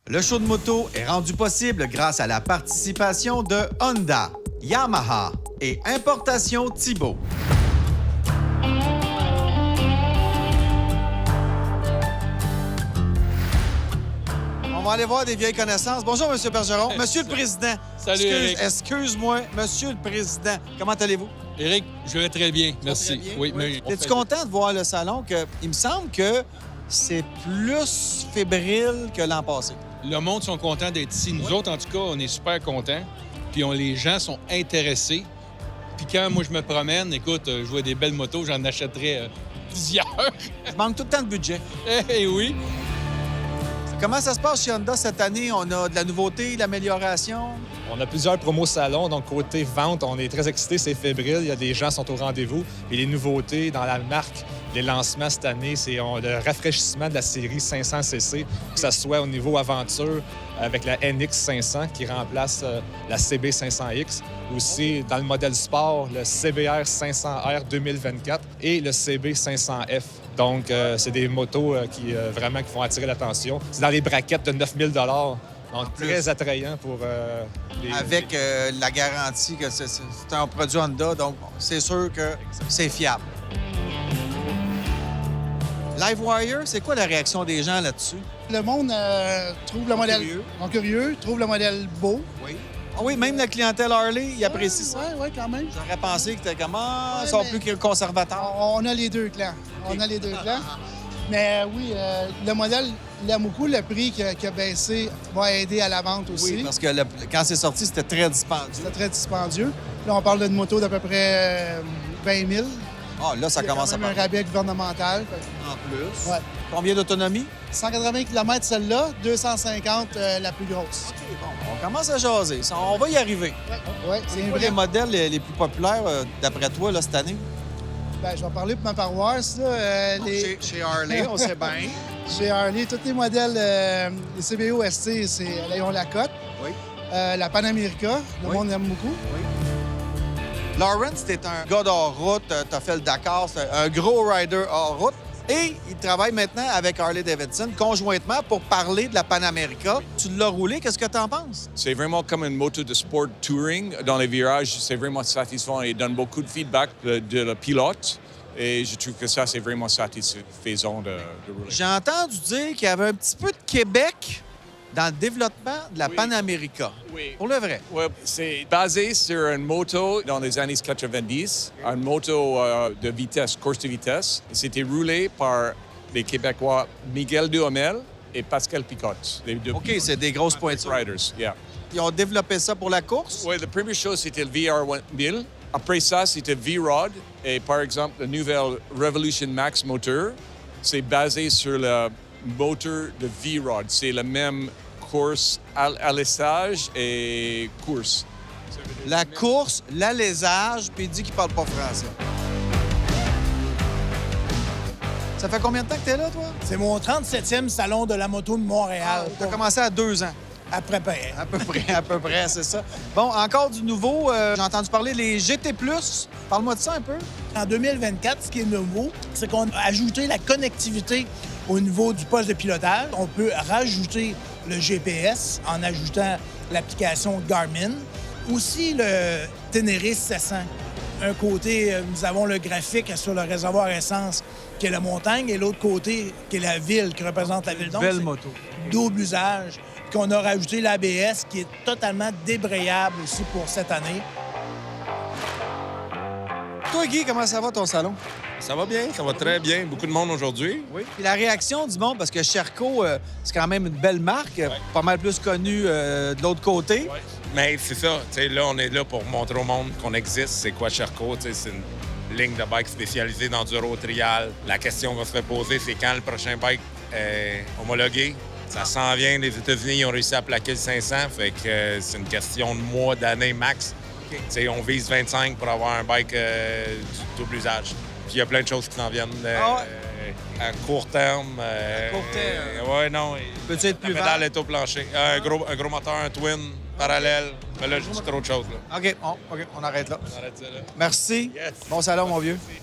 Le show de moto est rendu possible grâce à la participation de Honda, Yamaha et Importation Thibault. On va aller voir des vieilles connaissances. Bonjour, M. Bergeron. Monsieur le Président. Salut, Éric. Excuse-moi, Monsieur le Président. Comment allez-vous? Éric, je vais très bien, merci. Très bien. Oui, mais Es-tu content de voir le salon? Il me semble que c'est plus fébrile que l'an passé. Le monde sont contents d'être ici. Nous autres, en tout cas, on est super contents. Puis les gens sont intéressés. Puis quand moi, je me promène, écoute, je vois des belles motos, j'en achèterais plusieurs. Il manque tout le temps de budget. Eh oui. Comment ça se passe chez Honda cette année? On a de la nouveauté, de l'amélioration? On a plusieurs promos salons, donc côté vente, on est très excités, c'est fébrile, il y a des gens qui sont au rendez-vous. Et les nouveautés dans la marque, les lancements cette année, c'est le rafraîchissement de la série 500cc, que ce soit au niveau aventure avec la NX500 qui remplace la CB500X. Aussi, dans le modèle sport, le CBR 500R 2024 et le CB500F. Donc, c'est des motos qui vont attirer l'attention. C'est dans les braquettes de 9 000 donc, très attrayant pour Avec la garantie que c'est un produit Honda, donc c'est sûr que c'est fiable. LiveWire, c'est quoi la réaction des gens là-dessus? Le monde trouve le modèle Curieux. trouve le modèle beau. Oui. Ah oui, même la clientèle Harley, il apprécie ça. Oui, quand même. J'aurais pensé que c'était comment? Ils Ouais, sont mais- plus conservateurs. On a les deux clans. On a les deux clans. Mais oui, le modèle, il aime beaucoup. Le prix qui a baissé va aider à la vente aussi. Oui, parce que quand c'est sorti, c'était très dispendieux. C'est très dispendieux. Là, on parle d'une moto d'à peu près 20 000. Ah, là, ça Il y a commence à quand même un parler. rabais gouvernemental. Fait En plus. que, ouais. Combien d'autonomie? 180 km celle-là, 250 la plus grosse. Bon, on commence à jaser. On va y arriver. Oui, C'est c'est quoi vrai. les modèles les plus populaires, d'après toi, là, cette année? Ben, je vais parler pour ma paroisse. Là, Chez Harley, on sait bien. Chez Harley, tous les modèles, les CBO ST, ils ont la cote. Oui. La Panamérica, le Oui. monde aime beaucoup. Lawrence, t'es un gars hors-route, t'as fait le Dakar, c'est un gros rider hors-route. Et il travaille maintenant avec Harley-Davidson conjointement pour parler de la Panamérica. Tu l'as roulé, qu'est-ce que t'en penses? C'est vraiment comme une moto de sport touring. Dans les virages, c'est vraiment satisfaisant et donne beaucoup de feedback de le pilote. Et je trouve que ça, c'est vraiment satisfaisant de rouler. J'ai entendu dire qu'il y avait un petit peu de Québec dans le développement de la Oui. Panamérica. Oui. Pour le vrai. Ouais, c'est basé sur une moto dans les années 90, une moto de vitesse, course de vitesse. C'était roulé par les Québécois Miguel Duhamel et Pascal Picotte. Les deux OK, c'est des grosses pointures. riders. Yeah. Ils ont développé ça pour la course? Oui, la première chose, c'était le VR1000. Après ça, c'était V-Rod. Et par exemple, le nouvel Revolution Max moteur, c'est basé sur le moteur de V-Rod. C'est la même course, alissage et course. La course, l'alésage, puis il dit qu'il parle pas français. Ça fait combien de temps que t'es là, toi? C'est mon 37e salon de la moto de Montréal. T'as commencé à 2 ans. Après près. À peu près, c'est ça. Bon, encore du nouveau. J'ai entendu parler des GT+. Parle-moi de ça un peu. En 2024, ce qui est nouveau, c'est qu'on a ajouté la connectivité au niveau du poste de pilotage. On peut rajouter le GPS en ajoutant l'application Garmin. Aussi, le Ténéré 700. Un côté, nous avons le graphique sur le réservoir essence qui est la montagne et l'autre côté qui est la ville, qui représente la ville. Donc, Belle c'est moto. double usage. Puis qu'on a rajouté l'ABS qui est totalement débrayable aussi pour cette année. Toi, Guy, comment ça va ton salon? Ça va bien, ça va très bien. Beaucoup de monde aujourd'hui. Oui. Puis la réaction du monde, parce que Sherco, c'est quand même une belle marque, pas mal plus connue de l'autre côté. Mais c'est ça, tu sais, là, on est là pour montrer au monde qu'on existe. C'est quoi Sherco? Tu sais, c'est une ligne de bike spécialisée dans du road trial. La question qu'on va se fait poser, c'est quand le prochain bike est homologué. Ça s'en vient, les États-Unis ils ont réussi à plaquer le 500, fait que c'est une question de mois, d'années max. Tu sais, on vise 25 pour avoir un bike du double usage. Puis il y a plein de choses qui s'en viennent à court terme. court terme. Ouais, non. Peux-tu être plus La pédale vert? est au plancher. Un gros moteur, un twin, parallèle. Mais là, je dis trop de choses. Là. OK, on arrête là. On arrête ça là. Merci. Yes. Bon salon, mon vieux. Merci.